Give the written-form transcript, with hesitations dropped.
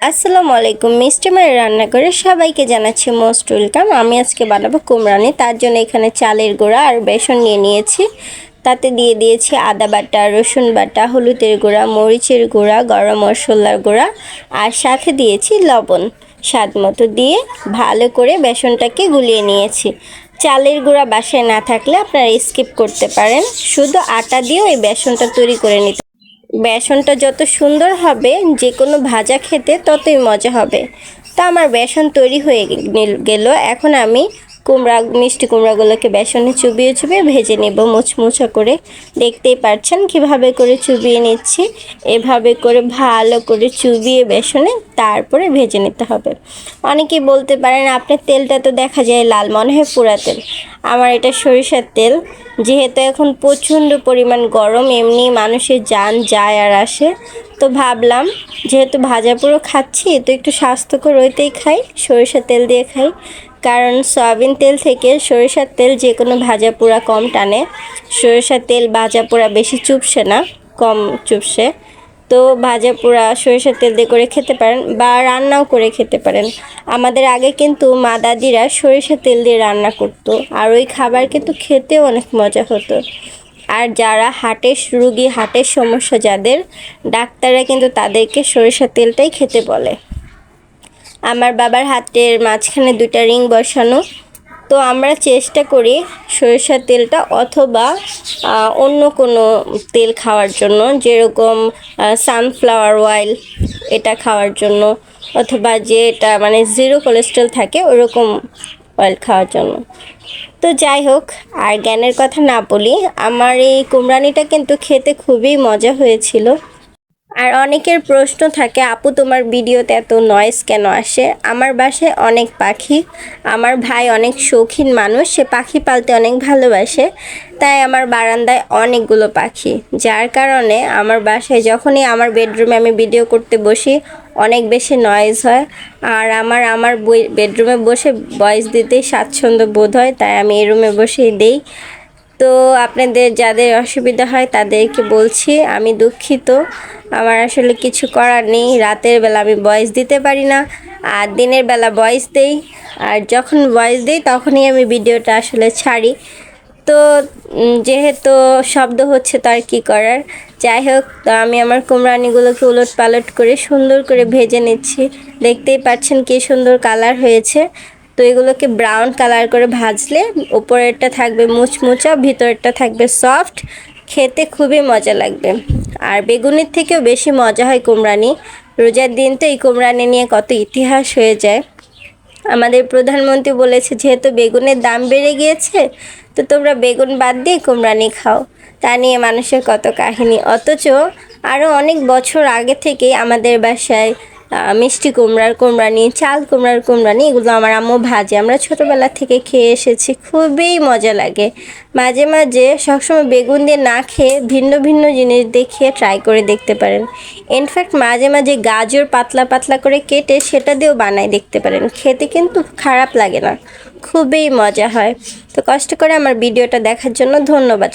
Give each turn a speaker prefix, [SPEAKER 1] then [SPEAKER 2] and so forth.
[SPEAKER 1] আসসালামু আলাইকুম। মিষ্টি মায়ের রান্না করে সবাইকে জানাচ্ছি মোস্ট ওয়েলকাম। আমি আজকে বানাবো কুমড়ানি। তার জন্য এখানে চালের গুঁড়া আর বেসন নিয়ে নিয়েছি। তাতে দিয়ে দিয়েছি আদা বাটা, রসুন বাটা, হলুদের গুঁড়া, মরিচের গুঁড়া, গরম মশলার গুঁড়া আর সাথে দিয়েছি লবণ স্বাদ মতো দিয়ে ভালো করে বেসনটাকে গুলিয়ে নিয়েছি। চালের গুঁড়া বাসায় না থাকলে আপনারা স্কিপ করতে পারেন, শুধু আটা দিয়েও এই বেসনটা তৈরি করে নিতে। বেসনটা যত সুন্দর হবে যে কোনো ভাজা খেতে ততই মজা হবে। তা আমার বেসন তৈরি হয়ে গেল। এখন আমি মিষ্টি কুমড়াগুলোকে বেসনে চুবিয়ে চুবিয়ে ভেজে নেব মুচমুচা করে। দেখতেই পাচ্ছেন কিভাবে করে চুবিয়ে নিচ্ছি। এভাবে করে ভালো করে চুবিয়ে বেসনে তারপরে ভেজে নিতে হবে। অনেকেই বলতে পারেন আপনার তেলটা তো দেখা যায় লাল, মনে হয় পোড়া তেল। আমার এটা সরিষার তেল। যেহেতু এখন প্রচণ্ড পরিমাণ গরম, এমনি মানুষের যান যায় আর আসে, তো ভাবলাম যেহেতু ভাজা পুরো খাচ্ছি তো একটু স্বাস্থ্যকর ওইটাই খাই, সরিষার তেল দিয়ে খাই। কারণ সয়াবিন তেল থেকে সরিষার তেল যে কোনো ভাজা পোড়া কম টানে। সরিষার তেল ভাজা পোড়া বেশি চুপসে না, কম চুপসে। তো ভাজা পোড়া সরিষার তেল দিয়ে করে খেতে পারেন বা রান্নাও করে খেতে পারেন। আমাদের আগে কিন্তু মা দাদিরা সরিষার তেল দিয়ে রান্না করতো, আর ওই খাবার কিন্তু খেতেও অনেক মজা হতো। আর যারা হার্টের রুগী, হার্টের সমস্যা যাদের, ডাক্তাররা কিন্তু তাদেরকে সরিষার তেলটাই খেতে বলে। আমার বাবার হাতের মাঝখানে 2টা রিং বসানো। তো আমরা চেষ্টা করি সরিষার তেলটা অথবা অন্য কোনো তেল খাওয়ার জন্য, যেরকম সানফ্লাওয়ার অয়েল, এটা খাওয়ার জন্য, অথবা যে এটা মানে 0 কোলেস্ট্রল থাকে ওরকম অয়েল খাওয়ার জন্য। তো যাই হোক, আর জ্ঞানের কথা না বলি, আমার এই কুমড়ানিটা কিন্তু খেতে খুবই মজা হয়েছিল। আর অনেকের প্রশ্ন থাকে, আপু তোমার ভিডিওতে এত নয়েজ কেন আসে? আমার বাসায় অনেক পাখি। আমার ভাই অনেক শৌখিন মানুষ, সে পাখি পালতে অনেক ভালোবাসে। তাই আমার বারান্দায় অনেকগুলো পাখি, যার কারণে আমার বাসায় যখনই আমার বেডরুমে আমি ভিডিও করতে বসি অনেক বেশি নয়েজ হয়। আর আমার বেডরুমে বসে ভয়েস দিতেই স্বাচ্ছন্দ্য বোধ হয়, তাই আমি এই রুমে বসেই দেই। তো আপনাদের যাদের অসুবিধা হয় তাদেরকে বলছি আমি দুঃখিত। আমার আসলে কিছু করার নেই, রাতের বেলা আমি ভয়েস দিতে পারি না, আর দিনের বেলা ভয়েস দেই। আর যখন ভয়েস দিই তখনই আমি ভিডিওটা আসলে ছাড়ি। তো যেহেতু শব্দ হচ্ছে তো আর কী করার। যাই হোক, তো আমি আমার কুমড়ানিগুলোকে উলট পালট করে সুন্দর করে ভেজে নিচ্ছি। দেখতেই পাচ্ছেন কি সুন্দর কালার হয়েছে। তো এগুলোকে ব্রাউন কালার করে ভাজলে উপরেরটা থাকবে মুচমুচা, ভিতরেরটা থাকবে সফট, খেতে খুবই মজা লাগবে। আর বেগুনের থেকেও বেশি মজা হয় কুমড়ানি। রোজার দিন তো এই কুমড়ানি নিয়ে কত ইতিহাস হয়ে যায়। আমাদের প্রধানমন্ত্রী বলেছে যেহেতু বেগুনের দাম বেড়ে গিয়েছে তো তোমরা বেগুন বাদ দিয়ে কুমড়ানি খাও। তা নিয়ে মানুষের কত কাহিনী। অথচ আরও অনেক বছর আগে থেকেই আমাদের বাসায় মিষ্টি কুমড়ার কুমড়ানি, চাল কুমড়ার কুমড়ানি, এগুলো আমার আম্মু ভাজে। আমরা ছোটোবেলা থেকে খেয়ে এসেছি, খুবই মজা লাগে। মাঝে মাঝে সবসময় বেগুন দিয়ে না খেয়ে ভিন্ন ভিন্ন জিনিস দিয়ে খেয়ে ট্রাই করে দেখতে পারেন। ইনফ্যাক্ট মাঝে মাঝে গাজর পাতলা পাতলা করে কেটে সেটা দিয়েও বানাই দেখতে পারেন, খেতে কিন্তু খারাপ লাগে না, খুবই মজা হয়। তো কষ্ট করে আমার ভিডিওটা দেখার জন্য ধন্যবাদ।